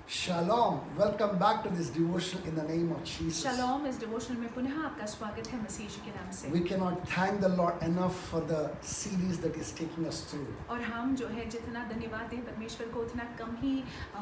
Shalom. Welcome back to this devotion in the name of Jesus. Shalom इस devotional में पुनः आपका स्वागत है मसीह यीशु के नाम से। We cannot thank the Lord enough for the series that He's taking us through. और हम जो है जितना धन्यवाद दें परमेश्वर को उतना कम ही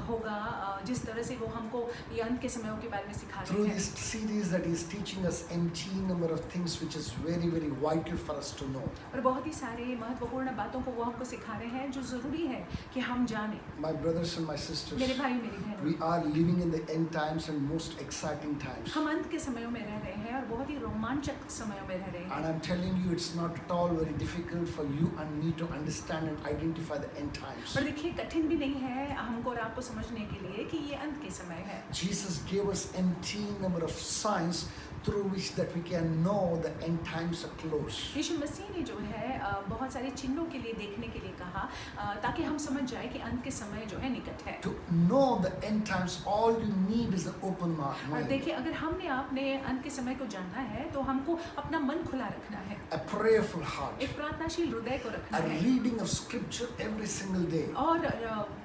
होगा जिस तरह से वो हमको ये अंत के समयों के बारे में सिखा रहे Through हैं। this series that He's teaching us empty number of things which is very, very vital for us to know. और बहुत ही सारे महत्वपूर्ण बातों को वो हमको सिखा रहे हैं जो ज़रूरी है कि हम जानें। My brothers and my sisters, मेरे भाई मेरी बहनों, we are living in the end times and most exciting times. हम अंत के समयों में रह रहे हैं और बहुत ही रोमांचक समयों में रह रहे हैं। And I'm telling you, it's not at all very difficult for you and me to understand and identify the end times. और देखिए कठिन भी नहीं है हमको और आपको समझने के लिए कि ये अंत के समय है। Jesus gave us empty number of signs through which that we can know the end times are close. यीशु मसीह ने जो है बहुत सारे चिन्हों के लिए देखने के लिए कहा ताकि हम समझ जाए कि अंत के समय जो है निकट है। To know the end times, all you need is an open और mind, देखिए अगर हमने आपने अंत के समय को जानना है तो हमको अपना मन खुला रखना है, a prayerful heart, एक प्रार्थनाशील हृदय को रखना a है reading of scripture every single day, और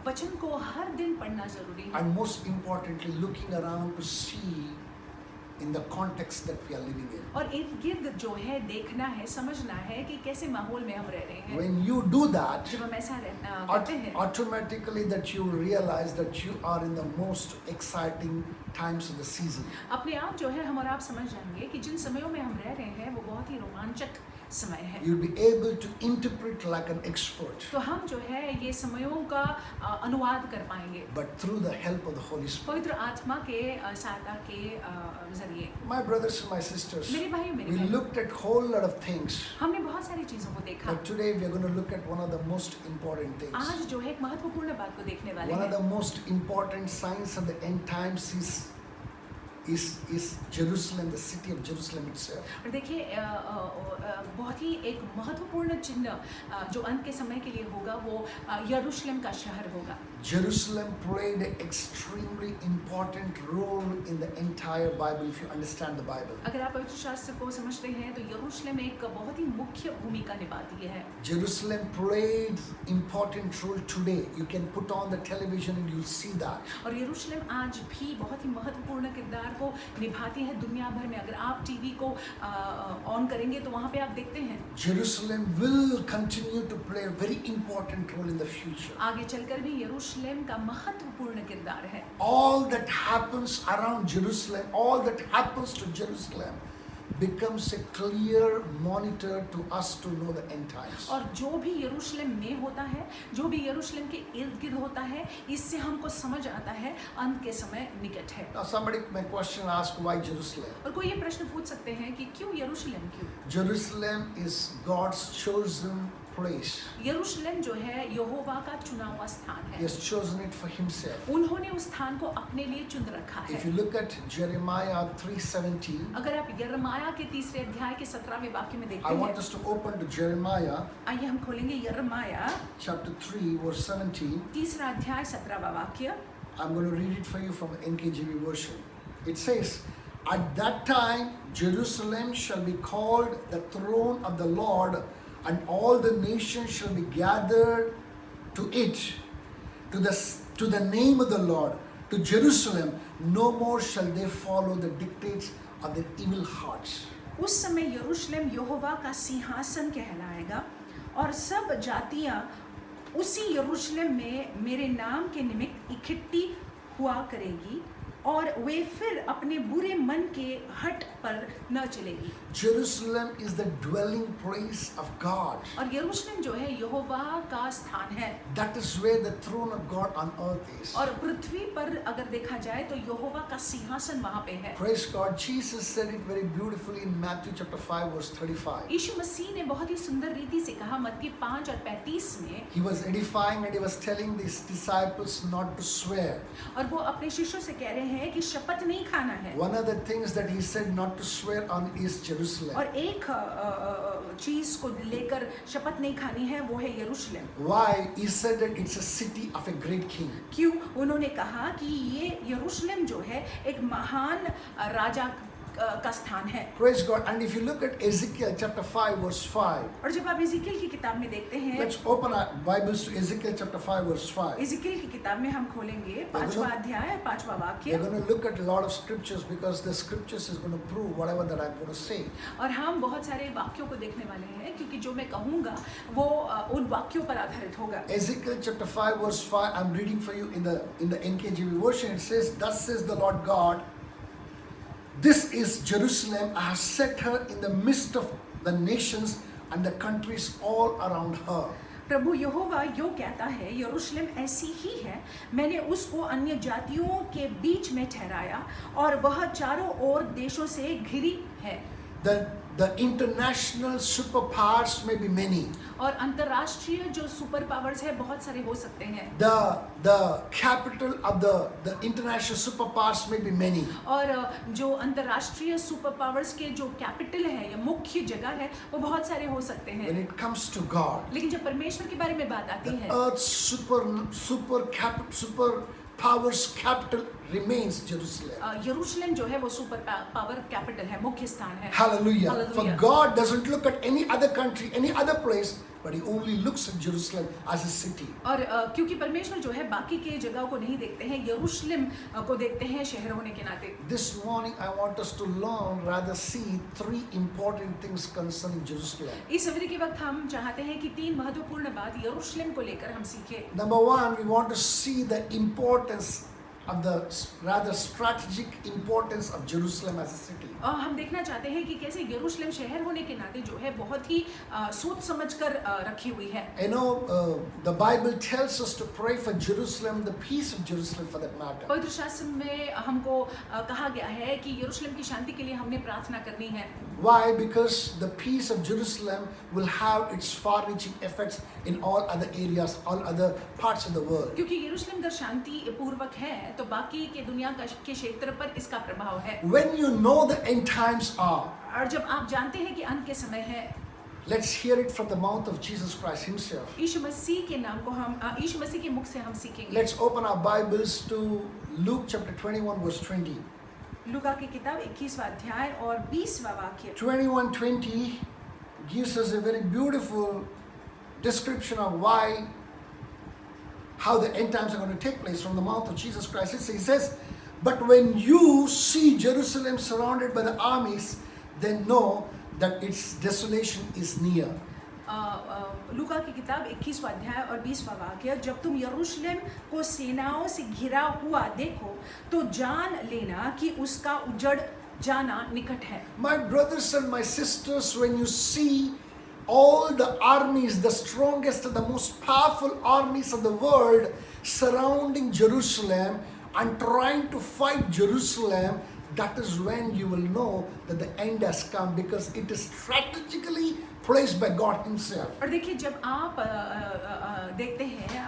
वचन को हर दिन पढ़ना जरूरी है। and most importantly, looking around to see in the context that we are living in. और इर्द गिर्द जो है देखना है, समझना है कि कैसे माहौल में हम रह रहे हैं। When you do that, जब हम ऐसा करते हैं automatically that you realize that you are in the most exciting times of the season. अपने आप जो है हम और आप समझ जाएंगे कि जिन समयों में हम रह रहे हैं वो बहुत ही रोमांचक समय है। You'll be able to interpret like an expert, तो हम जो है ये समयों का अनुवाद कर पाएंगे but through the help of the Holy Spirit. पवित्र आत्मा के सहायता के जरिए। My brothers and my sisters, मेरे भाई मेरे we बहन, looked at whole lot of things, हमने बहुत सारी चीजों को देखा। but today we are going to look at one of the most important things. आज जो है एक महत्वपूर्ण बात को देखने वाले One of हैं। the most important signs of the end times is Jerusalem, the city of Jerusalem itself. और देखिए बहुत ही एक महत्वपूर्ण चिन्ह जो अंत के समय के लिए होगा वो यरूशलेम का शहर होगा। Jerusalem played an extremely important role in the entire Bible if you understand the Bible. अगर आप पवित्र शास्त्र को समझते हैं तो यरूशलेम एक बहुत ही मुख्य भूमिका निभाती है। Jerusalem played important role today. You can put on the television and you'll see that. और यरूशलेम आज भी बहुत ही महत्वपूर्ण किरदार को निभाती है दुनिया भर में। अगर आप टीवी को ऑन करेंगे तो वहाँ पे आप देखते हैं। Jerusalem will continue to play a very important role in the future. आगे चलकर भी यरूशलेम का महत्वपूर्ण किरदार है। All that happens around Jerusalem, all that happens to Jerusalem becomes a clear monitor to us to know the end times. और जो भी यरूशलेम में होता है, जो भी यरूशलेम के इर्द गिर्द होता है, इससे हमको समझ आता है अंत के समय निकट है। Now somebody may question ask why Jerusalem? और कोई ये प्रश्न पूछ सकते हैं कि क्यों यरूशलेम क्यों? Jerusalem is God's chosen place. यरूशलेम जो है यहोवा का चुना हुआ स्थान He है। has chosen it for himself. उन्होंने उस स्थान को अपने लिए चुन रखा है। If you look at Jeremiah 3:17, अगर आप यिर्मयाह के 3 अध्याय के 17वें वाक्य में देखते I want हैं, us to open to Jeremiah आइए हम खोलेंगे यिर्मयाह chapter 3 verse 17. 3 अध्याय 17वां वाक्य। I'm going to read it for you from the NKJV version. It says, "At that time Jerusalem shall be called the throne of the Lord, and all the nations shall be gathered to it, to the name of the Lord, to Jerusalem. No more shall they follow the dictates of their evil hearts." उस समय यरूशलेम यहोवा का सिंहासन कहलाएगा और सब जातियां उसी यरूशलेम में मेरे नाम के निमित्त इकट्ठी हुआ करेगी और वे फिर अपने बुरे मन के हट पर न चलेगी। Jerusalem is the dwelling place of God. और यरूशलेम जो है यहोवा का स्थान है। That is where the throne of God on earth is. और पृथ्वी पर अगर देखा जाए तो यहोवा का सिंहासन वहाँ पे है। Praise God. Jesus said it very beautifully in Matthew chapter 5 verse 35. यीशु मसीह ने बहुत ही सुंदर रीति से कहा मत्ती 5 और 35 में। He was edifying and he was telling his disciples not to swear. और वो अपने शिष्यों से कह रहे हैं कि शपथ नहीं खाना है। One of the things that he said not to swear on is Jerusalem. और एक चीज को लेकर शपथ नहीं खानी है वो है यरूशलेम। Why? He said that it's a city of a great king. क्यों? उन्होंने कहा कि ये यरूशलेम जो है एक महान राजा का स्थान है। Praise God. And if you look at Ezekiel chapter 5 verse 5, और जब आप इज़ेकियेल की किताब में देखते हैं, let's open our Bibles to Ezekiel chapter 5 verse 5. इज़ेकियेल की किताब में हम खोलेंगे 5वां अध्याय 5वां We're वाक्य, going to look at a lot of scriptures because the scriptures is going to prove whatever that I'm going to say. और हम बहुत सारे वाक्यों को देखने वाले हैं क्योंकि जो मैं कहूँगा वो उन वाक्यों पर आधारित होगा। Ezekiel chapter 5 verse 5, I'm reading for you in the NKJV version. It says, "Thus says the Lord God, this is Jerusalem. I have set her in the midst of the nations and the countries all around her." प्रभु यहोवा यो कहता है, यरूशलेम ऐसी ही है, मैंने उसको अन्य जातियों के बीच में ठहराया और वह चारों ओर देशों से घिरी है। The international superpowers may be many. और अंतर्राष्ट्रीय जो सुपर पावर्स है बहुत सारे हो सकते हैं। The capital of the international superpowers may be many. और जो अंतर्राष्ट्रीय सुपर पावर्स के जो कैपिटल है या मुख्य जगह है वो बहुत सारे हो सकते हैं। When it comes to God, लेकिन जब परमेश्वर के बारे में बात आती the है, earth's super powers capital remains Jerusalem. यरूशलेम जो है वो सुपर पावर कैपिटल है, मुख्य स्थान है। Hallelujah. For Hallelujah. God doesn't look at any other country, any other place, but He only looks at Jerusalem as a city. और क्योंकि परमेश्वर जो है बाकी के जगहों को नहीं देखते हैं, यरूशलेम को देखते हैं शहर होने के नाते। This morning I want us to learn, rather see three important things concerning Jerusalem. इस सवेरे के वक्त हम चाहते हैं कि 3 महत्वपूर्ण बात यरूशलेम को लेकर हम सीखें। Number one, we want to see the importance of the rather strategic importance of Jerusalem as a city. और हम देखना चाहते हैं कि कैसे यरूशलेम शहर होने के नाते जो है बहुत ही सोच समझकर रखी हुई है। You know, the Bible tells us to pray for Jerusalem, the peace of Jerusalem for that matter. पवित्र शास्त्र में हमको कहा गया है कि यरूशलेम की शांति के लिए हमने प्रार्थना करनी है। Why? Because the peace of Jerusalem will have its far-reaching effects in all other areas, all other parts of the world. क्योंकि यरूशलेम अगर शांति पूर्वक है तो बाकी के दुनिया के क्षेत्र पर इसका प्रभाव है। When you know the end times are, और जब आप जानते हैं कि अंत के समय है, let's hear it from the mouth of Jesus Christ Himself. यीशु मसीह के नाम को हम यीशु मसीह के मुख से हम सीखेंगे। Let's open our Bibles to Luke chapter 21 verse 20. लूका की किताब 21वां अध्याय और 20वां वाक्य। 21:20 gives us a very beautiful description of how the end times are going to take place from the mouth of Jesus Christ. He says, "But when you see Jerusalem surrounded by the armies, then know that its desolation is near." लूका की किताब 21वां अध्याय और 20वां वाक्य, जब तुम यरूशलेम को सेनाओं से घिरा हुआ देखो तो जान लेना कि उसका उजड़ जाना निकट है। My brothers and my sisters, when you see all the armies, the strongest and the most powerful armies of the world surrounding Jerusalem and trying to fight Jerusalem, that is when you will know that the end has come, because it is strategically placed by God Himself. और देखिए जब आप देखते हैं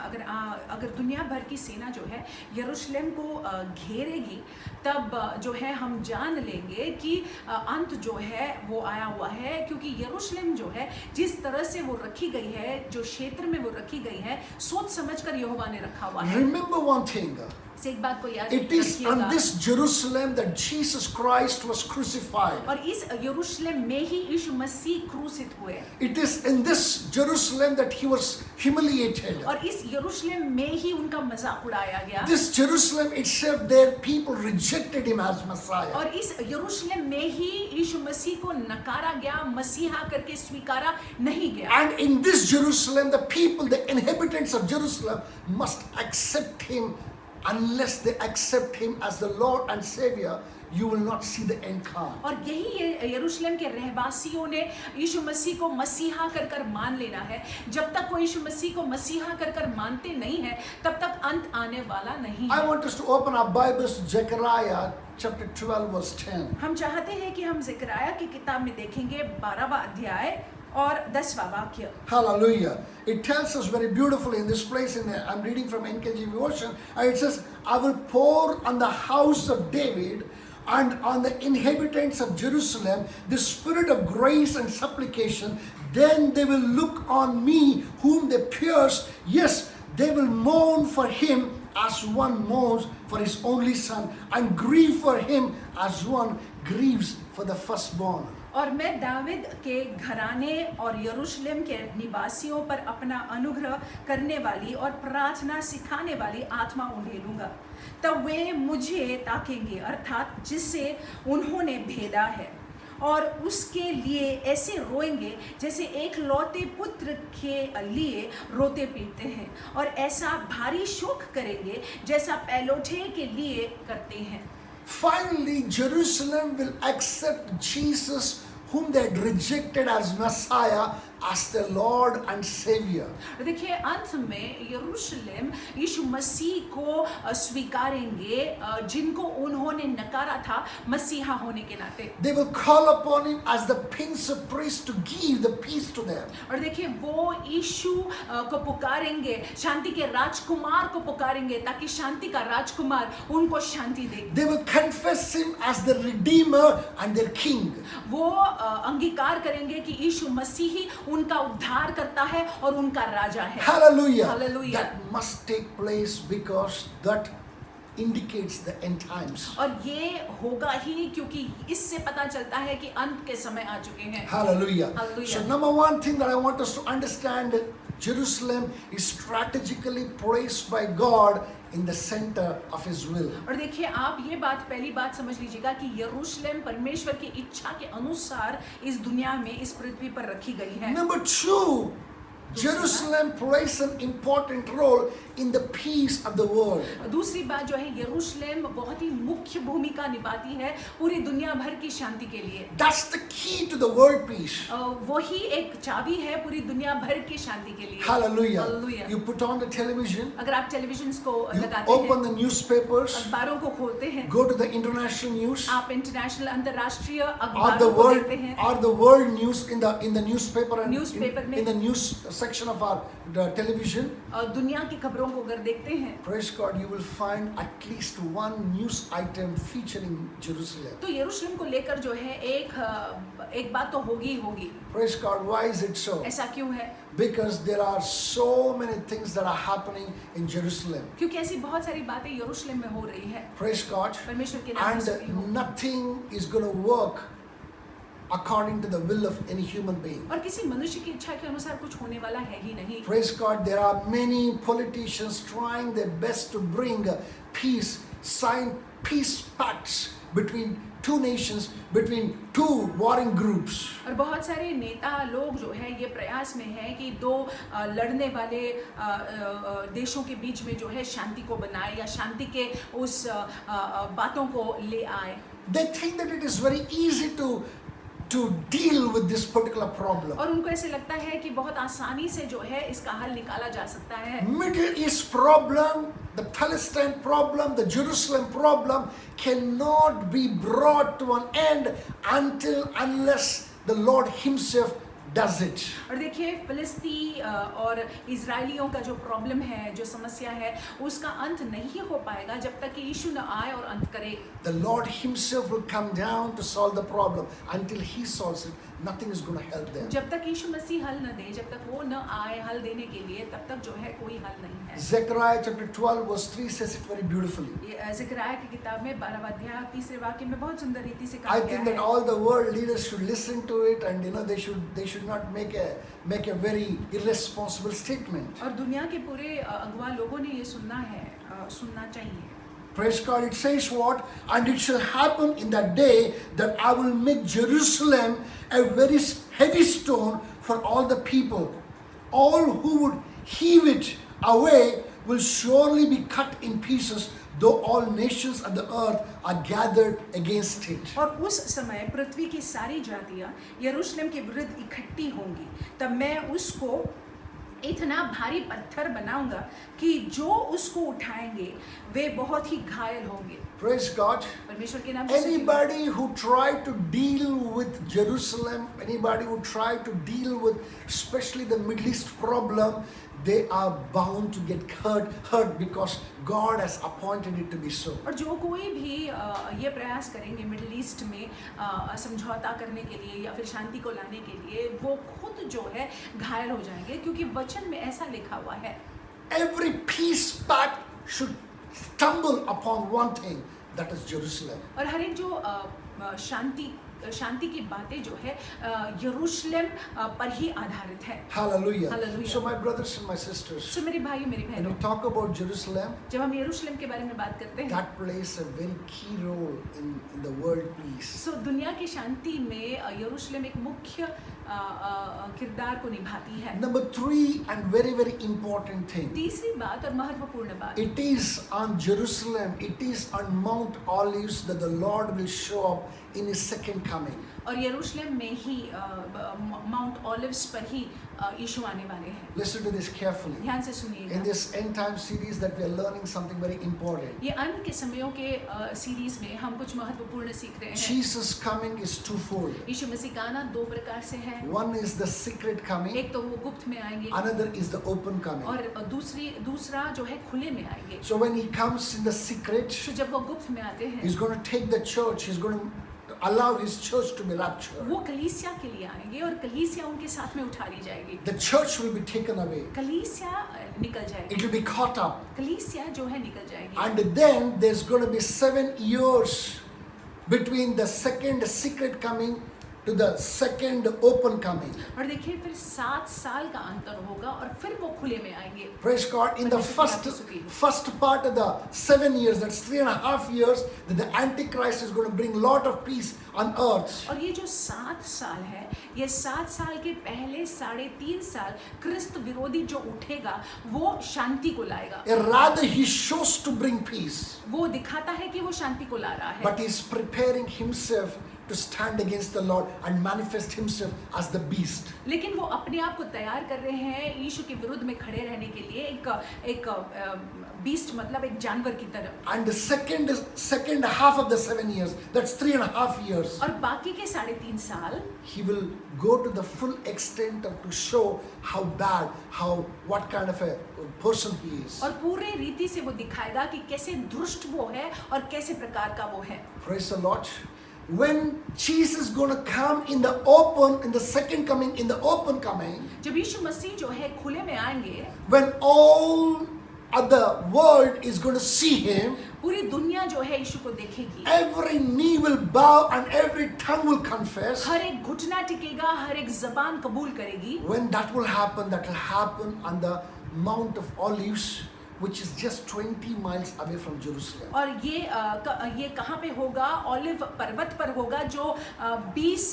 अगर दुनिया भर की सेना जो है यरूशलेम को घेरेगी, तब जो है हम जान लेंगे कि अंत जो है वो आया हुआ है, क्योंकि यरूशलेम जो है जिस तरह से वो रखी गई है, जो क्षेत्र में वो रखी गई है, सोच समझकर यहोवा ने रखा हुआ है। Remember one thing. से एक बात को याद It is रखिएगा, on this Jerusalem that Jesus Christ was crucified. और इस यरूशलेम में ही यीशु मसीह क्रूसित हुए। It is in this Jerusalem that He was humiliated. और इस यरूशलेम में ही उनका मजाक उड़ाया गया। This Jerusalem itself, their people rejected Him as Messiah. और इस यरूशलेम में ही यीशु मसीह को नकारा गया, मसीहा करके स्वीकारा नहीं गया। And in this Jerusalem, the people, the inhabitants of Jerusalem must accept Him. Unless they accept Him as the Lord and Savior, you will not see the end come. और यही यरूशलेम के रहवासियों ने यीशु मसीह को मसीहा कर कर मान लेना है। जब तक वो यीशु मसीह को मसीहा कर कर मानते नहीं है, तब तक अंत आने वाला नहीं I है। want us to open our Bibles to Zechariah chapter 12 verse 10. हम चाहते हैं कि हम ज़करिया की किताब में देखेंगे 12वां अध्याय और 10वां वाक्य। Hallelujah. It tells us very beautifully in this place, I'm reading from NKJV version, and it says, "I will pour on the house of David and on the inhabitants of Jerusalem the spirit of grace and supplication. Then they will look on me whom they pierced. Yes, they will mourn for him as one mourns for his only son, and grieve for him as one grieves for the firstborn. और मैं दाविद के घराने और यरूशलेम के निवासियों पर अपना अनुग्रह करने वाली और प्रार्थना सिखाने वाली आत्मा उंडेलूंगा, तब वे मुझे ताकेंगे, अर्थात जिससे उन्होंने भेदा है, और उसके लिए ऐसे रोएंगे जैसे एक लौते पुत्र के लिए रोते पीटते हैं, और ऐसा भारी शोक करेंगे जैसा पैलोठे के लिए करते हैं। Finally, Jerusalem will accept Jesus, whom they had rejected as Messiah, as their Lord and Savior. देखिए, अंत में यरूशलेम यीशु मसीह को स्वीकारेंगे जिनको उन्होंने नकारा था मसीहा होने के नाते। They will call upon him as the Prince of Priests to give the peace to them. और देखिए, वो यीशु को पुकारेंगे, शांति के राजकुमार को पुकारेंगे, ताकि शांति का राजकुमार उनको शांति दे। They will confess him as the Redeemer and their King. वो अंगीकार करेंगे कि यीशु मसीह ही उनका उद्धार करता है और उनका राजा है। Hallelujah. Hallelujah. That must take place because that indicates the end times. और ये होगा ही क्योंकि इससे पता चलता है कि अंत के समय आ चुके हैं। Hallelujah. Hallelujah. So number one thing that I want us to understand, Jerusalem is strategically placed by God in the center of his will. और देखिए, आप ये पहली बात समझ लीजिएगा कि यरूशलेम परमेश्वर की इच्छा के अनुसार इस दुनिया में, इस पृथ्वी पर रखी गई है। Number two, Jerusalem plays an important role in the peace of the world. दूसरी बात जो है, यरूशलेम बहुत ही मुख्य भूमिका निभाती है पूरी दुनिया भर की शांति के लिए। That's the key to the world peace. वही एक चाबी है पूरी दुनिया भर की शांति के लिए। Hallelujah. Hallelujah. You put on the television, अगर आप टेलीविजन को you लगाते open हैं, the newspapers, अखबारों को खोलते हैं, go to the international news, आप इंटरनेशनल अंतर्राष्ट्रीय or the अखबारों को world, देखते हैं, or the world news in the newspaper and Newspaper में, in the news section of our the television. और दुनिया की खबरों को अगर देखते हैं, Praise God, you will find at least one news item featuring Jerusalem. तो यरूशलेम को लेकर जो है एक बात तो होगी ही होगी। Praise God, why is it so? ऐसा क्यों है? Because there are so many things that are happening in Jerusalem. क्योंकि ऐसी बहुत सारी बातें यरूशलेम में हो रही है। Praise God. परमेश्वर के नाम से And nothing is going to work according to the will of any human being. और किसी मनुष्य की इच्छा के अनुसार कुछ होने वाला है ही नहीं। Praise God, there are many politicians trying their best to bring peace, sign peace pacts between two nations, between two warring groups. और बहुत सारे नेता लोग जो है ये प्रयास में है कि दो लड़ने वाले देशों के बीच में जो है शांति को बनाए या शांति के उस बातों को ले आए। They think that it is very easy to deal with this particular problem. और उनको ऐसे लगता है कि बहुत आसानी से जो है इसका हल निकाला जा सकता है। Middle East problem, the Palestine problem, the Jerusalem problem cannot be brought to an end unless the Lord himself does it. और देखिए, फिलिस्ती और इजराइलियों का जो प्रॉब्लम है, जो समस्या है, उसका अंत नहीं हो पाएगा जब तक कि यीशु न आए और अंत करे। The Lord himself will come down to solve the problem. Until he solves it, nothing is going to help them. जब तक यीशु मसीह हल न दे, जब तक वो न आए हल देने के लिए, तब तक जो है कोई हल नहीं है। Zechariah chapter 12 verse 3 says it very beautifully. ये ज़करिया की किताब में 12वां अध्याय 3 वाक्य में बहुत सुंदर रीति से I कहा गया think that है। all the world leaders should listen to it, and they should not make a very irresponsible statement. और दुनिया के पूरे अगुआ लोगों ने ये सुनना चाहिए। Praise God, it says what? And it shall happen in that day that I will make Jerusalem a very heavy stone for all the people. All who would heave it away will surely be cut in pieces, though all nations of the earth are gathered against it. और उस समय पृथ्वी की सारी जातियां यरूशलेम के विरुद्ध इकट्ठी होंगी, तब मैं उसको इतना भारी पत्थर बनाऊंगा कि जो उसको उठाएंगे वे बहुत ही घायल होंगे। Praise God. परमेश्वर के नाम से Anybody who tried to deal with Jerusalem, anybody who tried to deal with especially the Middle East problem, they are bound to get hurt because God has appointed it to be so. और जो कोई भी ये प्रयास करेंगे middle east में समझौता करने के लिए या फिर शांति को लाने के लिए, वो खुद जो है घायल हो जाएंगे, क्योंकि वचन में ऐसा लिखा हुआ है। Every peace pact should stumble upon one thing, that is Jerusalem. और हर एक जो शांति की बातें जो है यरूशलेम पर ही आधारित है. Hallelujah. Hallelujah. So my brothers and my sisters, सो मेरे भाइयों मेरी when we बहनों, talk about Jerusalem, जब हम यरूशलेम के बारे में बात करते हैं, that plays a very key role in the world peace. सो दुनिया की शांति में यरूशलेम एक मुख्य किरदार को निभाती है. Number 3 and very, very important thing. तीसरी बात और महत्वपूर्ण बात, It is on Jerusalem, it is on Mount Olives that the Lord will show up in His second coming. और यरूशलेम में ही माउंट ऑलिव्स पर ही यीशु आने वाले हैं. Listen to this carefully. ध्यान से In सुनिएगा. this end time series that we are learning something very important. ये अंत के समयों के सीरीज में हम कुछ महत्वपूर्ण सीख रहे हैं. Jesus coming is twofold. यीशु मसीह का आना दो प्रकार से है. One is the secret coming, एक तो वो गुप्त में आएंगे another is the open coming. और दूसरा जो है खुले में आएंगे. So when He comes in the secret, तो जब वो गुप्त में आते हैं, He's going to take the church, He's going to allow His church to be raptured. वो कलीसिया के लिए आएंगे और कलीसिया उनके साथ में उठा ली जाएगी. The church will be taken away. कलीसिया निकल जाएगी. It will be caught up. कलीसिया जो है निकल जाएगी. And then there's going to be 7 years between the second secret coming to the second open coming. और देखिए फिर 7 साल का अंतर होगा और फिर वो खुले में आएंगे. Praise God. In the first part of the 7 years, that's 3.5 years, that the Antichrist is going to bring lot of peace on earth. और ये जो 7 साल है, ये 7 साल के पहले 3.5 साल क्रिस्त विरोधी जो उठेगा वो शांति को लाएगा. Rather he shows to bring peace, वो दिखाता है कि वो शांति को ला रहा है. but he's preparing himself to stand against the Lord and manifest himself as the beast. लेकिन वो अपने आप को तैयार कर रहे हैं यीशु के विरुद्ध में खड़े रहने के लिए, एक बीस्ट मतलब एक जानवर की तरह. And the second half of the 7 years, that's 3.5 years, और बाकी के 3.5 साल he will go to the full extent of to show how bad, what kind of a person he is. और पूरे रीति से वो दिखाएगा कि कैसे दुष्ट वो है और कैसे प्रकार का वो है. Praise the Lord. When Jesus is going to come in the open, in the second coming, in the open coming, जब यीशु मसीह जो है खुले में आएंगे, when all other world is going to see him, पूरी दुनिया जो है यीशु को देखेगी. every knee will bow and every tongue will confess. हर एक घुटना टिकेगा, हर एक जबान कबूल करेगी. When that will happen on the Mount of Olives, which is just 20 miles away from Jerusalem. और ये कहाँ पे होगा? ऑलिव पर्वत पर होगा जो 20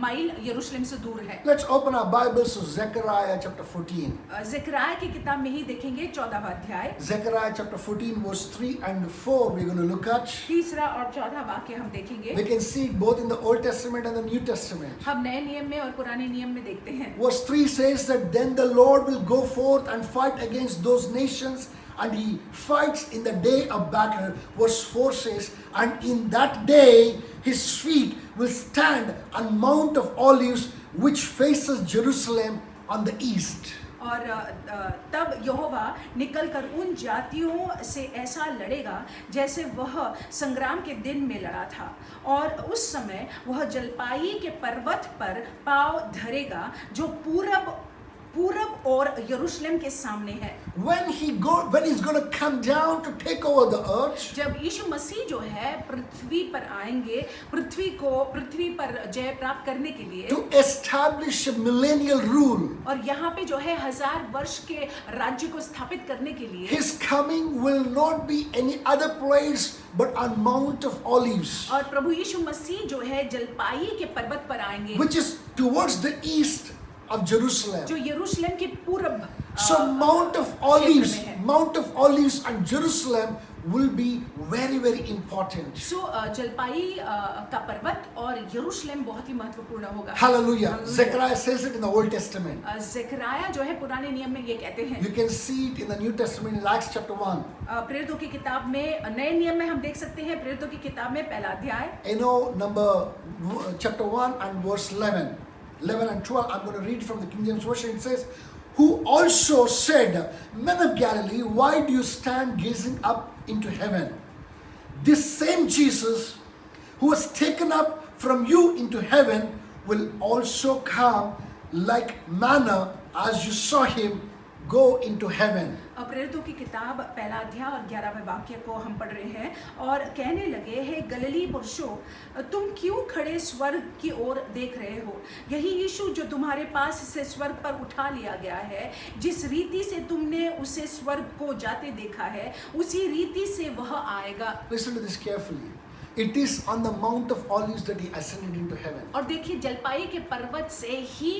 माइल यरूशलेम से दूर है. Let's open our Bibles to Zechariah chapter 14. Zakaria की किताब में ही देखेंगे 14वां अध्याय. Zechariah chapter 14 verse 3 and 4 we're going to look at. 3 और 14 वाक्य हम देखेंगे. We can see it both in the Old Testament and the New Testament. हम नए नियम में और पुराने नियम में देखते हैं. Verse 3 says that then the Lord will go forth and fight against those nations, and he fights in the day of battle. Verse 4 says, and in that day his feet will stand on Mount of Olives, which faces Jerusalem on the east. और तब यहोवा निकलकर उन जातियों से ऐसा लड़ेगा जैसे वह संग्राम के दिन में लड़ा था, और उस समय वह जलपाई के पर्वत पर पाँव धरेगा जो पूरब और यरूशलेम के सामने है. When he's going to come down to take over the earth, जब यीशु मसीह जो है पृथ्वी पर आएंगे, पृथ्वी पर जय प्राप्त करने के लिए, to establish a millennial rule, और यहाँ पे जो है 1000 वर्ष के राज्य को स्थापित करने के लिए, his coming will not be any other place but on Mount of Olives, और प्रभु यीशु मसीह जो है जलपाई के पर्वत पर आएंगे, which is towards the east of Jerusalem. जो यरूशलेम के पूरब. So Mount of Olives and Jerusalem will be very, very important. सो जलपाई का पर्वत और यरूशलेम बहुत ही महत्वपूर्ण होगा. Hallelujah. Zechariah says it in the Old Testament. Zakaria जो है पुराने नियम में ये कहते हैं. You can see it in the New Testament in Acts chapter 1. प्रेरितों की किताब में, नए नियम में हम देख सकते हैं प्रेरितों की किताब में पहला अध्याय. Chapter 1 and verse 11 and 12. I'm going to read from the King James Version. It says, who also said, men of Galilee, why do you stand gazing up into heaven? This same Jesus who was taken up from you into heaven will also come like manna as you saw him go into heaven. प्रेरितों की किताब पहला अध्याय और 11वें वाक्य को हम पढ़ रहे हैं और कहने लगे, हे गलीली पुरुषों, तुम क्यों खड़े स्वर्ग की ओर देख रहे हो? यही यीशु जो तुम्हारे पास से स्वर्ग पर उठा लिया गया है, जिस रीति से तुमने उसे स्वर्ग को जाते देखा है, उसी रीति से वह आएगा। Listen to this carefully. It is on the Mount of Olives that he ascended into heaven. और देखिए, जलपाई के पर्वत से ही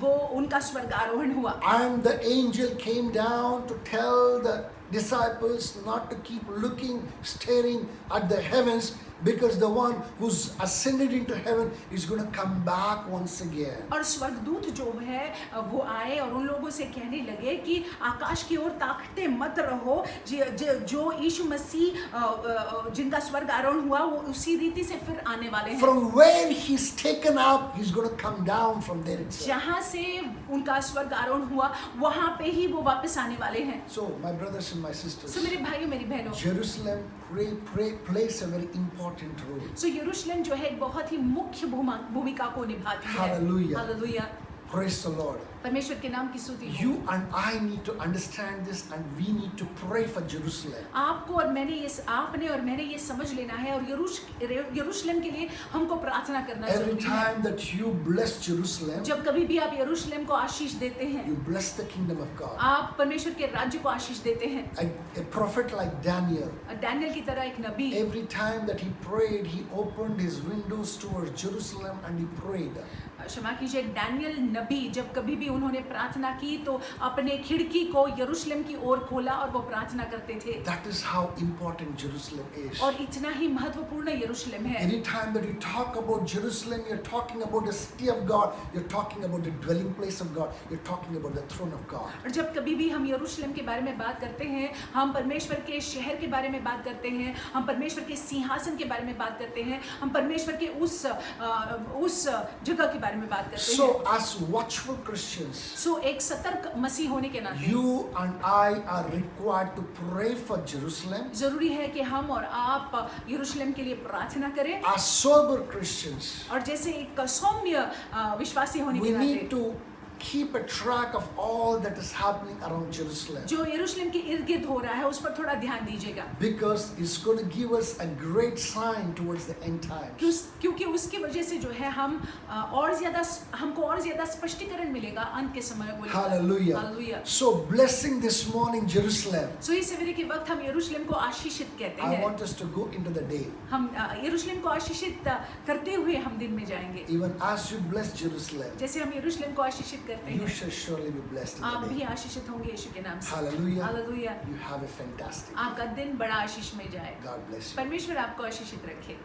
वो उनका स्वर्गारोहण हुआ। And the angel came down to tell the disciples not to keep looking, staring at the heavens, because the one who's ascended into heaven is going to come back once again. और स्वर्गदूत जो है वो आए और उन लोगों से कहने लगे कि आकाश की ओर ताकते मत रहो, जो यीशु मसीह जिनका स्वर्ग आरोहण हुआ वो उसी रीति से फिर आने वाले हैं। From where he's taken up, he's going to come down from there itself. जहाँ से उनका स्वर्ग आरोहण हुआ वहाँ पे ही वो वापस आने वाले हैं। So, my brothers and my sisters, सो मेरे भाइयों मेरी बहनों, Jerusalem plays a very important role. सो यरूशलेम जो है एक बहुत ही मुख्य भूमिका को निभाती है। Hallelujah. Hallelujah. Praise the Lord. परमेश्वर के नाम की स्तुति हो। You and I need to understand this, and we need to pray for Jerusalem. आपको और आपने और मैंने ये समझ लेना है और यरूशलेम के लिए हमको प्रार्थना करना Every जरूरी है। time that you bless Jerusalem, जब कभी भी आप यरूशलेम को आशीष देते हैं, you bless the kingdom of God. आप परमेश्वर के राज्य को आशीष देते हैं। A prophet like Daniel, Daniel की तरह एक नबी, every time that he prayed, he opened his windows towards Jerusalem and he prayed. क्षमा कीजिए, डैनियल नबी जब कभी भी उन्होंने प्रार्थना की तो अपने खिड़की को यरूशलेम की ओर खोला और वो प्रार्थना करते थे। That is how important Jerusalem is. और इतना ही महत्वपूर्ण यरूशलेम है। Anytime that you talk about Jerusalem, you're talking about the city of God, you're talking about the dwelling place of God, you're talking about the throne of God. और जब कभी भी हम यरूशलेम के बारे में बात करते हैं, हम परमेश्वर के शहर के बारे में बात करते हैं, हम परमेश्वर के सिंहासन के बारे में बात करते हैं, हम परमेश्वर के उस जगह के बारे में बात करते हैं। So, as watchful Christians, सो एक सतर्क मसीह होने के नाते you and I are required to pray for Jerusalem. जरूरी है कि हम और आप यरूशलेम के लिए प्रार्थना करें। As sober Christians, और जैसे एक सौम्य विश्वासी होने we के need नाते to keep a track of all that is happening around Jerusalem, जो यरूशलेम के इर्द गिर्द हो रहा है उस पर थोड़ा ध्यान दीजिएगा, because it's going to give us a great sign towards the end times. क्योंकि उसकी वजह से जो है हमको और ज्यादा स्पष्टीकरण मिलेगा अंत के समय को लेकर। Hallelujah. Hallelujah. So, blessing this morning Jerusalem, सो इस सवेरे के वक्त हम यरूशलेम को आशीषित कहते I हैं। want us to go into the day. हम यरूशलेम को आशीषित करते हुए हम दिन में जाएंगे। Even as you bless Jerusalem, जैसे हम यरूशलेम को आशीषित करते you हैं, shall surely be blessed in आप the भी day. आशीषित होंगे यीशु के नाम से। Hallelujah. Hallelujah. You have a fantastic day. आपका दिन बड़ा आशीष में जाए। God bless you. परमेश्वर आपको आशीषित रखे।